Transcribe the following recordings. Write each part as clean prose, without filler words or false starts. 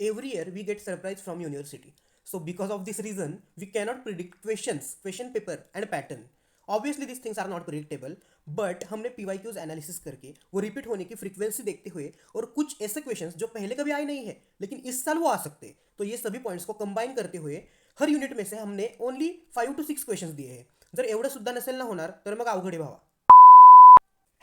Every year we get surprise from university. So because of this reason, we cannot predict questions, question paper and pattern. Obviously these things are not predictable, but हमने PYQs analysis करके वो repeat होने की frequency देखते हुए और कुछ ऐसे क्वेश्चंस जो पहले कभी आए नहीं है लेकिन इस साल वो आ सकते हैं, तो ये सभी पॉइंट्स को कंबाइन करते हुए हर युनिट में से हमने ओनली 5 to 6 क्वेश्चंस दिए हैं. जर एवढं सुद्धा नसेल ना होणार तर मग अवघड आहे भावा.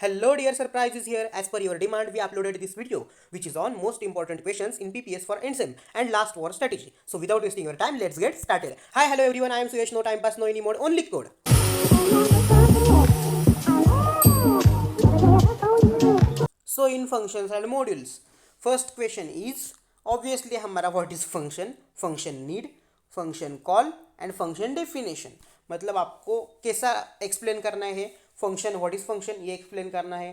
Hello dear surprise is here. As per your demand, we uploaded this video which is on most important questions in PPS for NSEM and last war strategy. So without wasting your time, let's get started. Hi, hello everyone. I am Suyesh. No time pass, no any mode, only code. So in functions and modules, first question is obviously हमारा what is function, function need, function call and function definition. मतलब आपको कैसा explain करना है, function what is function ये explain करना है,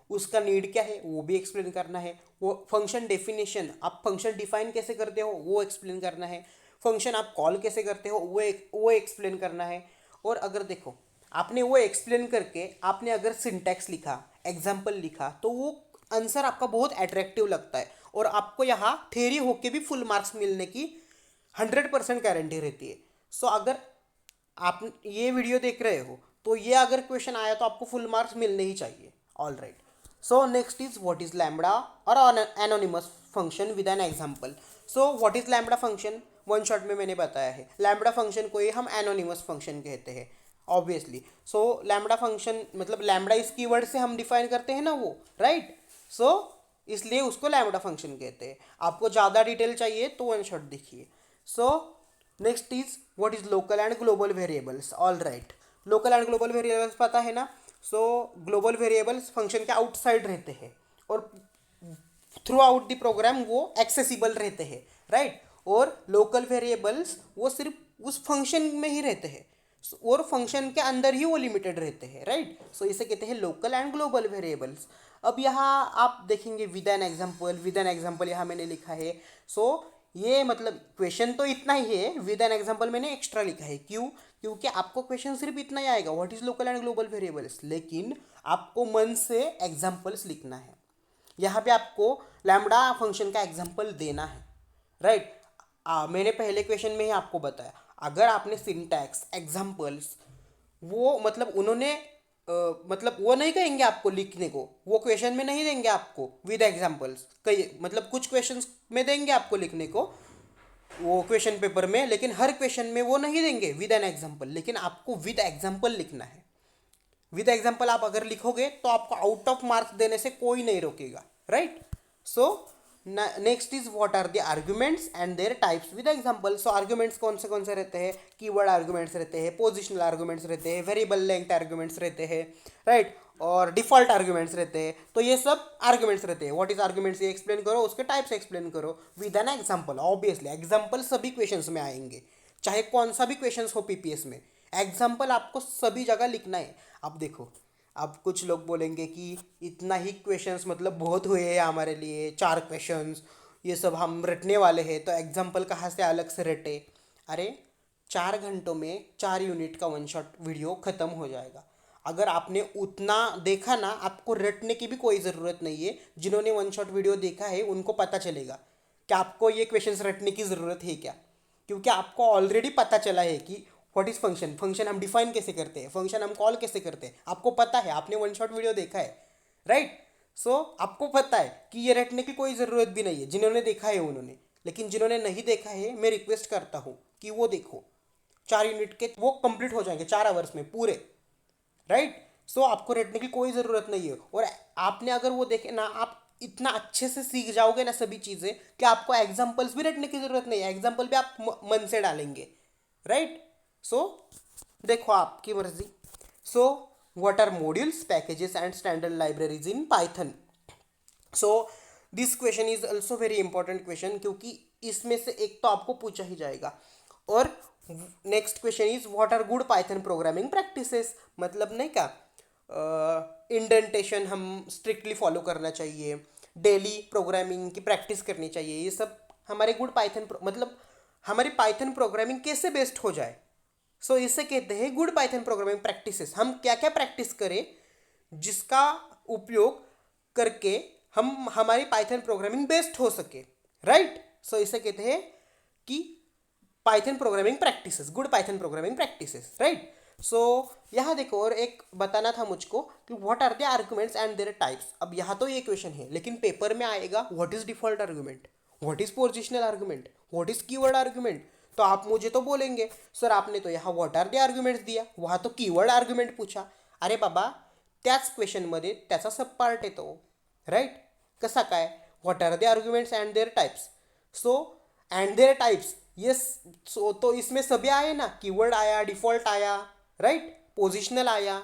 उसका नीड क्या है वो भी एक्सप्लेन करना है, वो फंक्शन डेफिनेशन आप फंक्शन डिफाइन कैसे करते हो वो एक्सप्लेन करना है, फंक्शन आप कॉल कैसे करते हो वो एक्सप्लेन करना है. और अगर देखो आपने वो एक्सप्लेन करके आपने अगर सिंटैक्स लिखा, एग्जाम्पल लिखा, तो वो आंसर आपका बहुत अट्रैक्टिव लगता है और आपको यहाँ थेरी होके भी फुल मार्क्स मिलने की 100% गारंटी रहती है. सो अगर आप ये वीडियो देख रहे हो तो ये अगर क्वेश्चन आया तो आपको फुल मार्क्स मिलने ही चाहिए. All right. So next is what is lambda और anonymous function with an example. So what is lambda function one shot में मैंने बताया है. लैम्बडा फंक्शन को ही हम एनोनिमस फंक्शन कहते हैं ऑब्वियसली. सो लैम्बडा फंक्शन मतलब लैम्बडा इस कीवर्ड से हम डिफाइन करते हैं ना वो, राइट. सो इसलिए उसको लैम्बडा फंक्शन कहते हैं. आपको ज़्यादा डिटेल चाहिए तो वन शॉट देखिए. सो next is what is local and global variables. All right. Local and global variables पता है ना. सो ग्लोबल वेरिएबल्स फंक्शन के आउटसाइड रहते हैं और थ्रू आउट द प्रोग्राम वो एक्सेसिबल रहते हैं, राइट. और लोकल वेरिएबल्स वो सिर्फ उस फंक्शन में ही रहते हैं और फंक्शन के अंदर ही वो लिमिटेड रहते हैं, राइट. सो इसे कहते हैं लोकल एंड ग्लोबल वेरिएबल्स. अब यहाँ आप देखेंगे विद एन एग्जाम्पल यहाँ मैंने लिखा है. सो ये मतलब क्वेश्चन तो इतना ही है, विद एन एग्जाम्पल मैंने एक्स्ट्रा लिखा है. क्यों? क्योंकि आपको क्वेश्चन सिर्फ इतना ही आएगा what is local and global variables, लेकिन आपको मन से एग्जाम्पल्स लिखना है. यहाँ पे आपको लैम्बडा फंक्शन का एग्जाम्पल देना है, राइट. मैंने पहले क्वेश्चन में ही आपको बताया अगर आपने सिंटैक्स एग्जाम्पल्स वो मतलब उन्होंने मतलब वो नहीं कहेंगे आपको लिखने को, वो क्वेश्चन में नहीं देंगे आपको विद एग्जाम्पल्स. कई मतलब कुछ क्वेश्चंस में देंगे आपको लिखने को वो क्वेश्चन पेपर में, लेकिन हर क्वेश्चन में वो नहीं देंगे विद एन एग्जाम्पल. लेकिन आपको विद एग्जाम्पल लिखना है. विद एग्जाम्पल आप अगर लिखोगे तो आपको आउट ऑफ मार्क्स देने से कोई नहीं रोकेगा, right. So next is what are the arguments and their types with example. So arguments कौन से रहते हैं? कीवर्ड आर्ग्यूमेंट्स रहते हैं, पोजिशनल आर्ग्यूमेंट्स रहते हैं, वेरिएबल लेंथ आर्ग्यूमेंट्स रहते हैं, राइट. और डिफॉल्ट आर्ग्यूमेंट्स रहते हैं. तो ये सब आर्ग्यूमेंट्स रहते हैं. व्हाट इज आर्ग्यूमेंट्स ये एक्सप्लेन करो, उसके टाइप्स एक्सप्लेन करो with an example. Obviously example सभी क्वेश्चंस में आएंगे, चाहे कौन सा भी क्वेश्चंस हो पीपीएस में. एग्जाम्पल आपको सभी जगह लिखना है. अब देखो अब कुछ लोग बोलेंगे कि इतना ही क्वेश्चंस मतलब बहुत हुए हैं हमारे लिए, 4 क्वेश्चंस ये सब हम रटने वाले हैं तो एग्जाम्पल कहाँ से अलग से रटे. अरे 4 घंटों में 4 यूनिट का वन शॉट वीडियो ख़त्म हो जाएगा. अगर आपने उतना देखा ना, आपको रटने की भी कोई ज़रूरत नहीं है. जिन्होंने वन शॉट वीडियो देखा है उनको पता चलेगा कि आपको ये क्वेश्चंस रटने की ज़रूरत है क्या. क्योंकि आपको ऑलरेडी पता चला है कि व्हाट इज़ फंक्शन, फंक्शन हम डिफाइन कैसे करते हैं, फंक्शन हम कॉल कैसे करते हैं. आपको पता है, आपने वन शॉट वीडियो देखा है, राइट. सो आपको पता है कि ये रटने की कोई ज़रूरत भी नहीं है. जिन्होंने देखा है उन्होंने, लेकिन जिन्होंने नहीं देखा है मैं रिक्वेस्ट करता हूँ कि वो देखो. 4 यूनिट के वो कंप्लीट हो जाएंगे 4 आवर्स में पूरे, राइट. सो आपको रटने की कोई ज़रूरत नहीं है. और आपने अगर वो देखे ना, आप इतना अच्छे से सीख जाओगे ना सभी चीज़ें कि आपको एग्जाम्पल्स भी रटने की ज़रूरत नहीं है. एग्जाम्पल भी आप मन से डालेंगे, राइट. सो देखो आपकी मर्जी. सो what are modules, packages and standard libraries in Python? So this question is also very important question क्योंकि इसमें से एक तो आपको पूछा ही जाएगा. और next question is what are good Python programming practices. मतलब नहीं क्या इंडेंटेशन हम स्ट्रिक्टली फॉलो करना चाहिए, डेली प्रोग्रामिंग की प्रैक्टिस करनी चाहिए. ये सब हमारे गुड पाइथन मतलब हमारी पाइथन प्रोग्रामिंग कैसे बेस्ट हो जाए. सो इसे कहते हैं गुड पाइथन प्रोग्रामिंग प्रैक्टिसेस. हम क्या क्या प्रैक्टिस करें जिसका उपयोग करके हम हमारी पाइथन प्रोग्रामिंग बेस्ट हो सके, राइट. सो इसे कहते हैं कि Python programming practices, good Python programming practices, right. So यहाँ देखो, और एक बताना था मुझको कि what are the arguments and their types. अब यहाँ तो ये क्वेश्चन है, लेकिन पेपर में आएगा what is default argument, what is positional argument, what is keyword argument. तो आप मुझे तो बोलेंगे सर आपने तो यहाँ व्हाट आर द आर्ग्युमेंट्स दिया, वहाँ तो कीवर्ड आर्ग्युमेंट पूछा। अरे बाबा, त्याच क्वेश्चनमध्ये त्याचा सब पार्ट येतो, राईट। कसा काय, what are the arguments and their types. So and their types, yes, so तो इसमें सभी आए ना, कीवर्ड आया, डिफॉल्ट आया, राइट, पोजिशनल आया,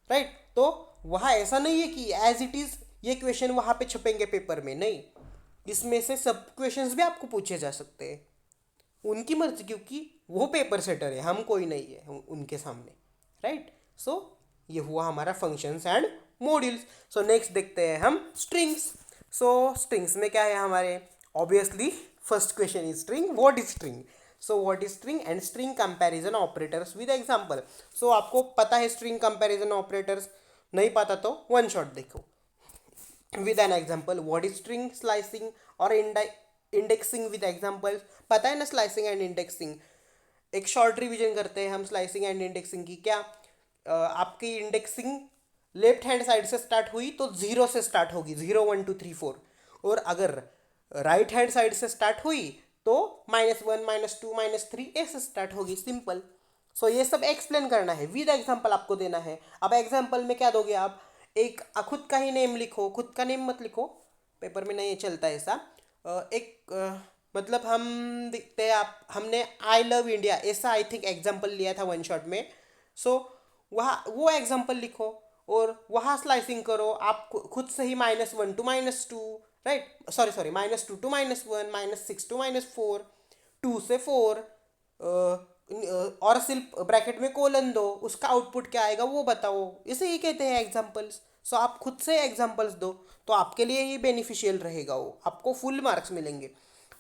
राइट। तो वहाँ ऐसा नहीं है कि एज इट इज ये क्वेश्चन वहाँ पे छपेंगे पेपर में, नहीं, इसमें से सब क्वेश्चंस भी आपको पूछे जा सकते हैं, उनकी मर्जी, क्योंकि वो पेपर सेटर है, हम कोई नहीं है उनके सामने, राइट। सो ये हुआ हमारा functions and modules. So next देखते हैं हम स्ट्रिंग्स। सो स्ट्रिंग्स में क्या है हमारे, obviously first question is string, what is string. So what is string and string comparison operators with example. So आपको पता है स्ट्रिंग कंपैरिजन ऑपरेटर्स, नहीं पता तो वन शॉट देखो with an example. What is string slicing और indexing with examples. पता है ना स्लाइसिंग एंड इंडेक्सिंग, एक शॉर्ट रिवीजन करते हैं हम स्लाइसिंग एंड इंडेक्सिंग की। क्या आपकी इंडेक्सिंग लेफ्ट हैंड साइड से स्टार्ट हुई तो 0 से स्टार्ट होगी, 0 1 2 3 4, और अगर राइट हैंड साइड से स्टार्ट हुई तो -1 -2 -3 ऐसे स्टार्ट होगी, सिंपल। सो ये सब एक्सप्लेन करना है, विद एग्जाम्पल आपको देना है। अब एग्जाम्पल में क्या दोगे आप, एक खुद का ही नेम लिखो, खुद का नेम मत लिखो, पेपर में नहीं चलता ऐसा। मतलब हम दिखते हैं, आप हमने आई लव इंडिया ऐसा आई थिंक एग्जाम्पल लिया था वन शॉट में। सो वहाँ वो एग्जाम्पल लिखो और वहाँ स्लाइसिंग करो आप खुद से ही -1 to -2, right, sorry -2 to -1, -6 to -4, 2 से 4, और सिर्फ ब्रैकेट में कोलन दो, उसका आउटपुट क्या आएगा वो बताओ, इसे ही कहते हैं एग्जाम्पल्स। सो आप खुद से एग्जाम्पल्स दो तो आपके लिए ये बेनिफिशियल रहेगा, वो आपको फुल मार्क्स मिलेंगे।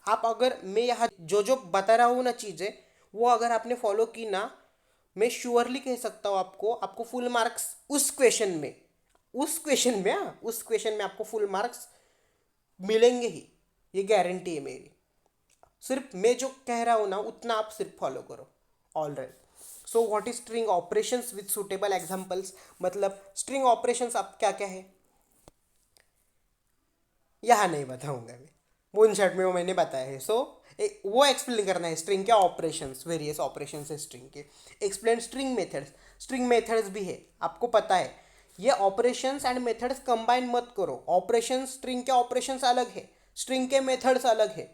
आप अगर मैं यहाँ जो जो बता रहा हूँ ना चीज़ें, वो अगर आपने फॉलो की ना, मैं श्योरली कह सकता हूँ आपको आपको फुल मार्क्स उस क्वेश्चन में, उस क्वेश्चन में आपको फुल मार्क्स मिलेंगे ही, ये गारंटी है मेरी। सिर्फ मैं जो कह रहा हूँ ना उतना आप सिर्फ फॉलो करो, all right. So what is string operations with suitable examples, मतलब स्ट्रिंग ऑपरेशंस आप क्या क्या है यहाँ नहीं बताऊंगा मैं, वन शॉट में वो मैंने बताया है। सो वो एक्सप्लेन करना है स्ट्रिंग के ऑपरेशंस, वेरियस ऑपरेशंस है स्ट्रिंग के। Explain string methods, string methods भी है, आपको पता है ये ऑपरेशंस एंड मेथड्स कंबाइन मत करो, ऑपरेशंस स्ट्रिंग के ऑपरेशंस अलग है, स्ट्रिंग के मेथड्स अलग है।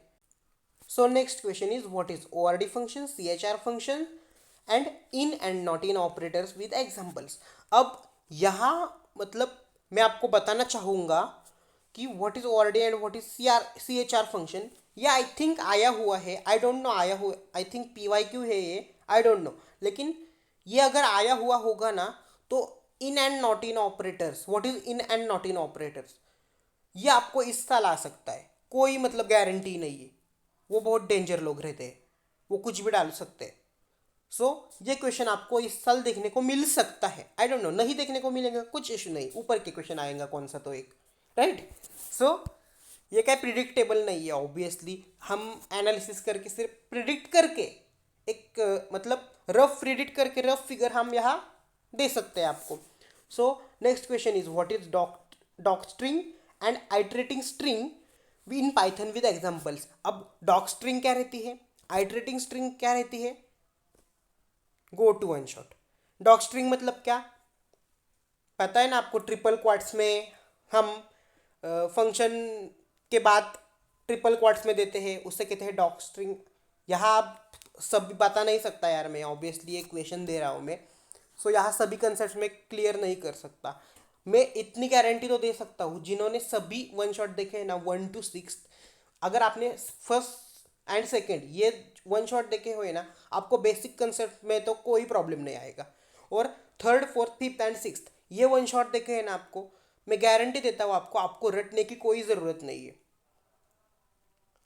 So next question is what is ORD function, CHR function and in and not in operators with examples। अब यहाँ मतलब मैं आपको बताना चाहूँगा कि what is ORD and what is CHR function। ये आई थिंक आया हुआ है, आई डोंट नो, आया हुआ आई थिंक PYQ है ये, आई डोंट नो, लेकिन ये अगर आया हुआ होगा ना तो in and not in operators, what is in and not in operators, ये आपको इस साल आ सकता है, कोई मतलब गारंटी नहीं है, वो बहुत डेंजर लोग रहते हैं, वो कुछ भी डाल सकते हैं। सो ये क्वेश्चन आपको इस साल देखने को मिल सकता है, आई डोंट नो, नहीं देखने को मिलेगा कुछ इशू नहीं, ऊपर के क्वेश्चन आएगा कौन सा तो एक, राइट। सो ये क्या प्रिडिक्टेबल नहीं है, ऑब्वियसली हम एनालिसिस करके सिर्फ प्रिडिक्ट करके एक मतलब रफ प्रिडिक्ट करके रफ फिगर हम यहाँ दे सकते हैं आपको। So next question is what is doc string and iterating string in Python with examples. अब डॉक स्ट्रिंग क्या रहती है, आइटरेटिंग स्ट्रिंग क्या रहती है, go to one shot. Doc string मतलब क्या पता है ना आपको, ट्रिपल क्वाट्स में हम फंक्शन के बाद ट्रिपल क्वाट्स में देते हैं, उससे कहते हैं डॉक स्ट्रिंग। यहाँ आप सब बता नहीं सकता यार मैं, ऑब्वियसली एक क्वेश्चन दे रहा हूँ मैं, सो यहाँ सभी कंसेप्ट में क्लियर नहीं कर सकता। मैं इतनी गारंटी तो दे सकता हूँ, जिन्होंने सभी वन शॉट देखे हैं ना 1 to 6, अगर आपने फर्स्ट एंड सेकेंड ये वन शॉट देखे हुए ना, आपको बेसिक कंसेप्ट में तो कोई प्रॉब्लम नहीं आएगा। और third fourth fifth and sixth ये वन शॉट देखे हैं ना, आपको मैं गारंटी देता हूँ आपको रटने की कोई ज़रूरत नहीं है।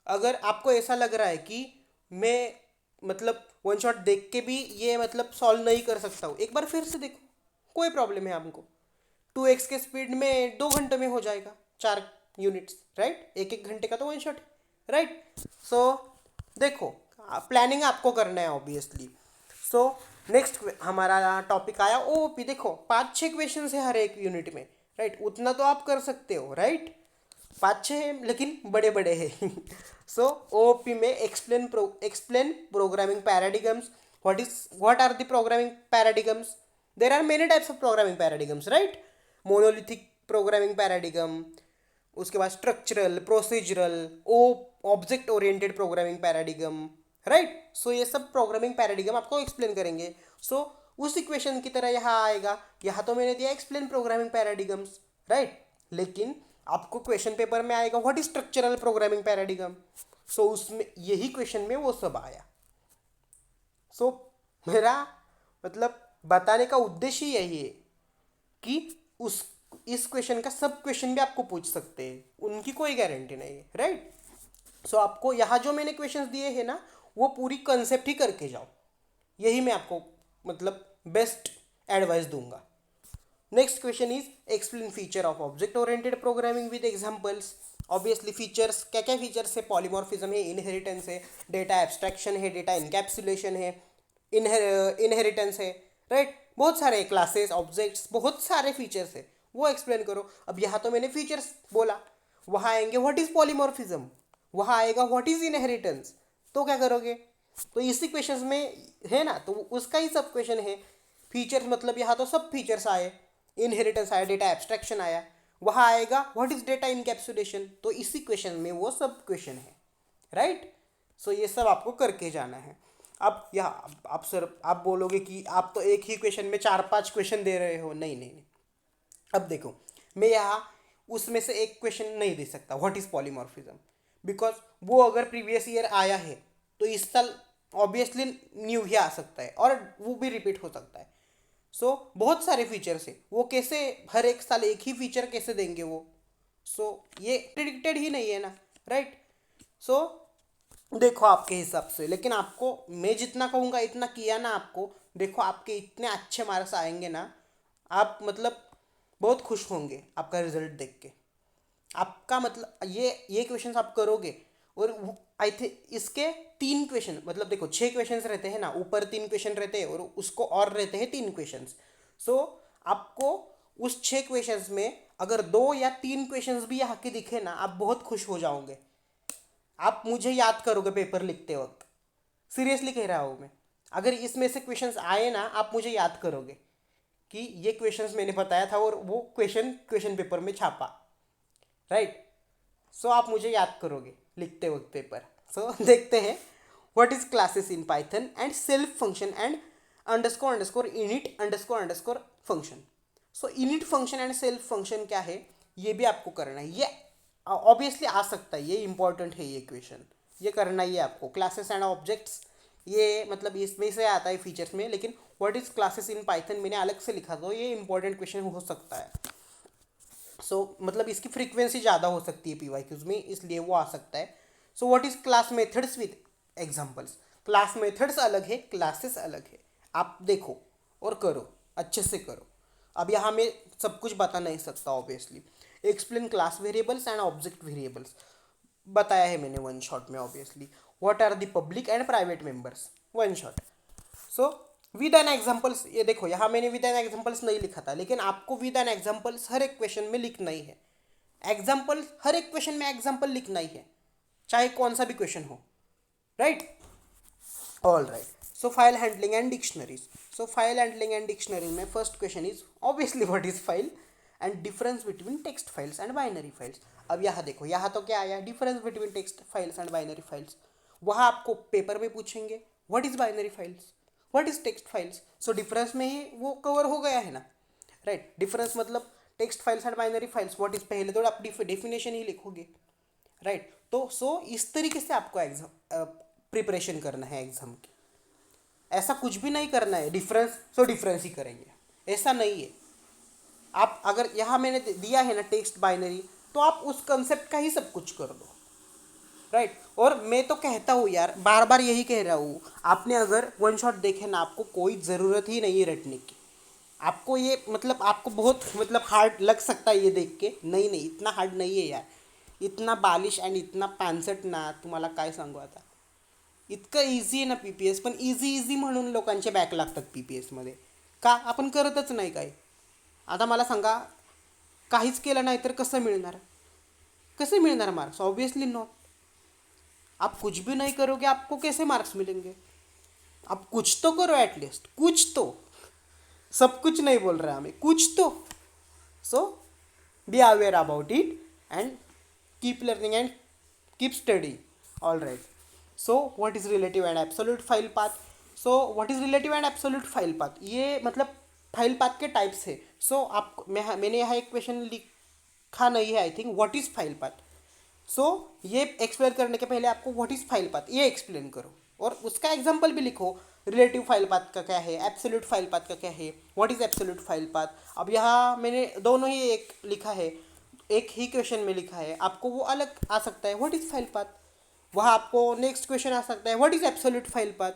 अगर आपको ऐसा लग रहा है कि मैं मतलब वन शॉट देख के भी ये मतलब सॉल्व नहीं कर सकता हूँ, एक बार फिर से देखो, कोई प्रॉब्लम है हमको, 2x के स्पीड में 2 घंटे में हो जाएगा 4 यूनिट्स, राइट, एक घंटे का तो वन शॉट है, राइट। सो देखो, प्लानिंग आपको करना है ऑब्वियसली। सो नेक्स्ट हमारा टॉपिक आया ओओपी। देखो 5-6 क्वेश्चन है हर एक यूनिट में, राइट? उतना तो आप कर सकते हो, राइट? 5-6 है लेकिन बड़े बड़े हैं। सो ओओपी में explain programming paradigms. What are the programming paradigms? There are many types of programming paradigms, right? Monolithic programming paradigm, उसके बाद structural, procedural, o object oriented programming paradigm, right? So ये सब प्रोग्रामिंग पैराडिगम आपको explain करेंगे। सो उस equation की तरह यहाँ आएगा। यहाँ तो मैंने दिया एक्सप्लेन प्रोग्रामिंग पैराडिगम्स, राइट? लेकिन आपको क्वेश्चन पेपर में आएगा what is structural programming paradigm. So उसमें यही क्वेश्चन में वो सब आया। सो मेरा मतलब बताने का उद्देश्य यही है कि उस इस क्वेश्चन का सब क्वेश्चन भी आपको पूछ सकते हैं, उनकी कोई गारंटी नहीं है, राइट? सो आपको यहाँ जो मैंने क्वेश्चंस दिए हैं ना, वो पूरी कंसेप्ट ही करके जाओ। यही मैं आपको मतलब बेस्ट एडवाइस दूंगा। Next question is explain feature of object oriented programming with examples. Obviously features क्या क्या फीचर्स है? पॉलीमॉर्फिज्म है, इनहेरिटेंस है, डेटा एब्स्ट्रैक्शन है, डेटा इनकैप्सुलेशन है, इनहेरिटेंस है, राइट? बहुत सारे क्लासेस, ऑब्जेक्ट्स, बहुत सारे फीचर्स है, वो एक्सप्लेन करो। अब यहाँ तो मैंने फीचर्स बोला, वहाँ आएंगे व्हाट इज पॉलीमॉर्फिज्म, वहाँ आएगा व्हाट इज इनहेरिटेंस। तो क्या करोगे? तो इसी क्वेश्चन में है ना, तो उसका ही सब क्वेश्चन है। फीचर्स मतलब यहाँ तो सब फीचर्स आए, इनहेरिटेंस आया, डेटा एब्स्ट्रैक्शन आया, वहाँ आएगा व्हाट इज डेटा इनकैप्सुलेशन। तो इसी क्वेश्चन में वो सब क्वेश्चन है, राइट? सो ये सब आपको करके जाना है। अब यहाँ आप सर आप बोलोगे कि आप तो एक ही क्वेश्चन में 4-5 क्वेश्चन दे रहे हो। नहीं नहीं नहीं, अब देखो, मैं यहाँ उसमें से एक क्वेश्चन नहीं दे सकता व्हाट इज पॉलीमॉर्फिज्म, बिकॉज वो अगर प्रीवियस ईयर आया है तो इस साल ऑब्वियसली न्यू ही आ सकता है और वो भी रिपीट हो सकता है। सो बहुत सारे फीचर्स है, वो कैसे हर एक साल एक ही फीचर कैसे देंगे वो? सो ये प्रिडिक्टेड ही नहीं है ना, राइट? सो देखो आपके हिसाब से, लेकिन आपको मैं जितना कहूँगा इतना किया ना आपको, देखो आपके इतने अच्छे मार्क्स आएंगे ना, आप मतलब बहुत खुश होंगे आपका रिजल्ट देख के। आपका मतलब ये क्वेश्चंस आप करोगे और आई थिंक इसके 3 क्वेश्चन, मतलब देखो 6 क्वेश्चंस रहते हैं ना, ऊपर 3 क्वेश्चन रहते हैं और उसको और रहते हैं 3 क्वेश्चंस। सो आपको उस 6 क्वेश्चंस में अगर 2 या 3 क्वेश्चंस भी यहाँ के दिखे ना, आप बहुत खुश हो जाओगे। आप मुझे याद करोगे पेपर लिखते वक्त, सीरियसली कह रहा हूँ मैं। अगर इसमें से क्वेश्चंस आए ना, आप मुझे याद करोगे कि ये क्वेश्चंस मैंने बताया था और वो क्वेश्चन पेपर में छापा, राइट? सो आप मुझे याद करोगे लिखते वक्त पेपर। सो देखते हैं what is classes in Python and self function and underscore underscore init underscore underscore function. So init function and self function क्या है, ये भी आपको करना है। ये ऑब्वियसली आ सकता है, ये इंपॉर्टेंट है, ये क्वेश्चन ये करना ही है आपको। क्लासेस एंड ऑब्जेक्ट्स, ये मतलब इसमें से आता है फीचर्स में, लेकिन what is classes in Python मैंने अलग से लिखा, तो ये इंपॉर्टेंट क्वेश्चन हो सकता है। सो मतलब इसकी फ्रीक्वेंसी ज़्यादा हो सकती है पीवाईक्यूज में, इसलिए वो आ सकता है। सो what is class methods with examples? Class methods अलग है, क्लासेस अलग है। आप देखो और करो, अच्छे से करो। अब यहाँ मैं सब कुछ बता नहीं सकता obviously. Explain class variables and object variables बताया है मैंने वन शॉट में obviously. What are the public and private members, one shot. So with an examples, ये देखो यहाँ मैंने विद एन एग्जाम्पल्स नहीं लिखा था, लेकिन आपको विद एन एग्जाम्पल्स हर एक क्वेश्चन में लिखना ही है। एग्जाम्पल हर एक क्वेश्चन में एग्जाम्पल लिखना ही है, चाहे कौन सा भी क्वेश्चन हो, right? All right. So file handling and dictionaries. So file handling and dictionary में first question is obviously what is file and difference between text files and binary files. अब यहाँ देखो, यहाँ तो क्या आया, difference between text files and binary files. वहाँ आपको पेपर में पूछेंगे what is binary files, what is text files. So difference में ही वो कवर हो गया है ना, राइट? डिफरेंस मतलब text files and binary files, what is पहले तो आप डेफिनेशन ही लिखोगे, राइट? तो सो इस तरीके से आपको एग्जाम प्रिपरेशन करना है एग्जाम की। ऐसा कुछ भी नहीं करना है डिफरेंस सो डिफरेंस ही करेंगे, ऐसा नहीं है। आप अगर यहाँ मैंने दिया है ना टेक्स्ट बाइनरी, तो आप उस कंसेप्ट का ही सब कुछ कर दो, राइट? और मैं तो कहता हूँ यार, बार बार यही कह रहा हूँ, आपने अगर वन शॉट देखे ना, आपको कोई ज़रूरत ही नहीं है रटने की। आपको ये मतलब आपको बहुत मतलब हार्ड लग सकता है ये देख के, नहीं नहीं इतना हार्ड नहीं है यार। इतना बालिश आणि इतना पानसट ना, तुम्हाला काय सांगू आता. इतकं इझी आहे ना पी पी एस, पण इझी म्हणून लोकांचे बॅक लागतात पी पी एसमध्ये. का? आपण करतच नाही काय. आता मला सांगा, काहीच केलं नाही तर कसं मिळणार? कैसे मिलणार मार्क्स? Obviously not. आप कुछ भी नहीं करोगे, आपको कैसे मार्क्स मिलेंगे? आप कुछ तो करो एटलीस्ट, कुछ तो. सब कुछ नहीं बोल रहे हमें, कुछ तो. So be aware about it and keep learning and keep study. All right. So what is relative and absolute file path? So what is relative and absolute file path? ये मतलब फाइल पाथ के types है. सो आप मैंने यहाँ एक question लिखा नहीं है I think, what is file path. So ये एक्सप्लेन करने के पहले आपको व्हाट इज़ फाइल पाथ ये एक्सप्लेन करो और उसका एग्जांपल भी लिखो. रिलेटिव फाइल पाथ का क्या है, एब्सोल्यूट फाइल पाथ का क्या है, what is absolute file path. अब यहाँ मैंने दोनों ही एक लिखा है, एक ही क्वेश्चन में लिखा है. आपको वो अलग आ सकता है व्हाट इज़ फाइल पाथ, वहाँ आपको नेक्स्ट क्वेश्चन आ सकता है what is absolute file path.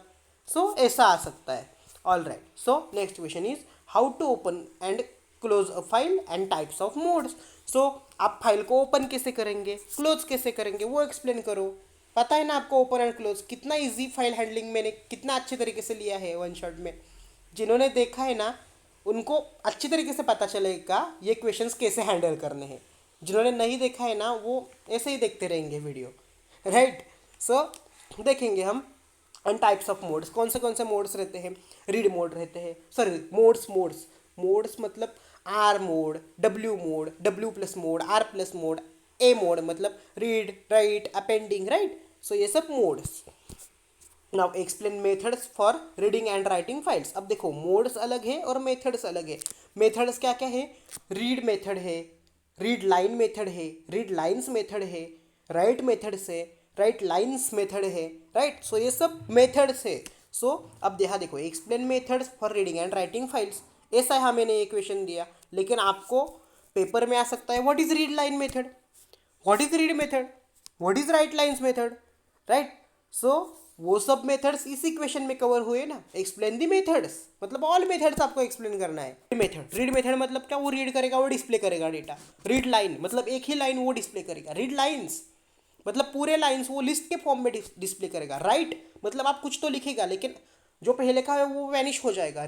So ऐसा आ सकता है. All right. So next question is how to open and close a file and types of modes. So आप फाइल को ओपन कैसे करेंगे, क्लोज कैसे करेंगे, वो एक्सप्लेन करो. पता है ना आपको ओपन एंड क्लोज कितना इजी फाइल हैंडलिंग मैंने कितना अच्छे तरीके से लिया है वन शॉट में. जिन्होंने देखा है ना उनको अच्छी तरीके से पता चलेगा ये क्वेश्चंस कैसे हैंडल करने हैं. जिन्होंने नहीं देखा है ना वो ऐसे ही देखते रहेंगे वीडियो. राइट. सो देखेंगे हम एंड टाइप्स ऑफ मोड्स. कौन से मोड्स रहते हैं? रीड मोड रहते हैं, सॉरी मोड्स मतलब R mode, W mode, W plus mode, R plus mode, A mode मतलब read, write, appending. Right. So ये सब modes. Now explain methods for reading and writing files. अब देखो मोड्स अलग है और मेथड्स अलग है. मेथड्स क्या क्या है? रीड मेथड है, रीड लाइन मेथड है, रीड लाइन्स मेथड है, राइट मेथड से राइट लाइन्स मेथड है. राइट. सो ये सब मेथड्स है. सो अब यहाँ देखो explain methods for reading and writing files. ऐसा है, मैंने एक क्वेश्चन दिया, लेकिन आपको पेपर में आ सकता है what is read line method, what is read method, what is write lines method. Right. So वो सब मेथड्स इसी क्वेश्चन में कवर हुए ना. एक्सप्लेन दी मेथड्स मतलब ऑल मेथड्स आपको एक्सप्लेन करना है. रीड मेथड मतलब क्या? वो रीड करेगा, वो डिस्प्ले करेगा डेटा. रीड लाइन मतलब एक ही लाइन वो डिस्प्ले करेगा. रीड लाइन्स मतलब पूरे लाइन्स वो लिस्ट के फॉर्म में डिस्प्ले करेगा. राइट मतलब आप कुछ तो लिखेगा लेकिन जो पहले का है वो वैनिश हो जाएगा.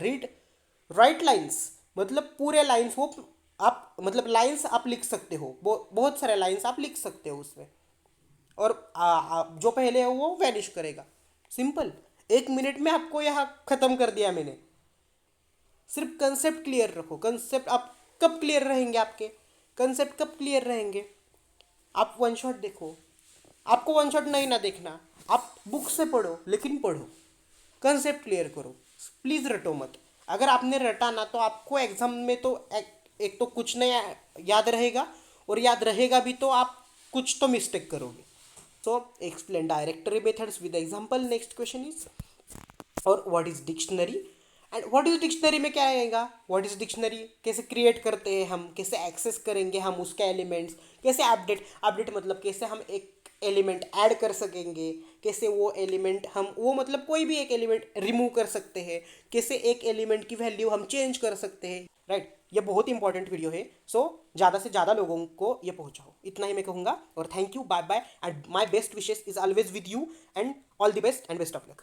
राइट लाइन्स मतलब पूरे लाइन्स वो आप मतलब लाइन्स आप लिख सकते हो, बहुत सारे लाइन्स आप लिख सकते हो उसमें, और जो पहले है वो वैनिश करेगा. सिंपल. 1 मिनट में आपको यहाँ ख़त्म कर दिया मैंने. सिर्फ कंसेप्ट क्लियर रखो. कंसेप्ट आप कब क्लियर रहेंगे, आपके कंसेप्ट कब क्लियर रहेंगे? आप वन शॉट देखो. आपको वन शॉट नहीं ना देखना, आप बुक से पढ़ो, लेकिन पढ़ो, कंसेप्ट क्लियर करो. प्लीज़ रटो मत. अगर आपने रटा ना तो आपको एग्जाम में तो एक तो कुछ नहीं याद रहेगा, और याद रहेगा भी तो आप कुछ तो मिस्टेक करोगे. So explain directory methods with example. Next question is और what is dictionary. And what is dictionary में क्या आएगा? व्हाट इज डिक्शनरी कैसे क्रिएट करते हैं हम, कैसे एक्सेस करेंगे हम उसके एलिमेंट्स, कैसे अपडेट मतलब कैसे हम एक एलिमेंट ऐड कर सकेंगे, कैसे वो एलिमेंट हम वो मतलब कोई भी एक एलिमेंट रिमूव कर सकते हैं, कैसे एक एलिमेंट की वैल्यू हम चेंज कर सकते हैं. राइट. ये बहुत इंपॉर्टेंट वीडियो है. सो ज़्यादा से ज़्यादा लोगों को ये पहुंचाओ. इतना ही मैं कहूँगा और thank you. Bye bye and my best wishes is always with you and all the best and best of luck.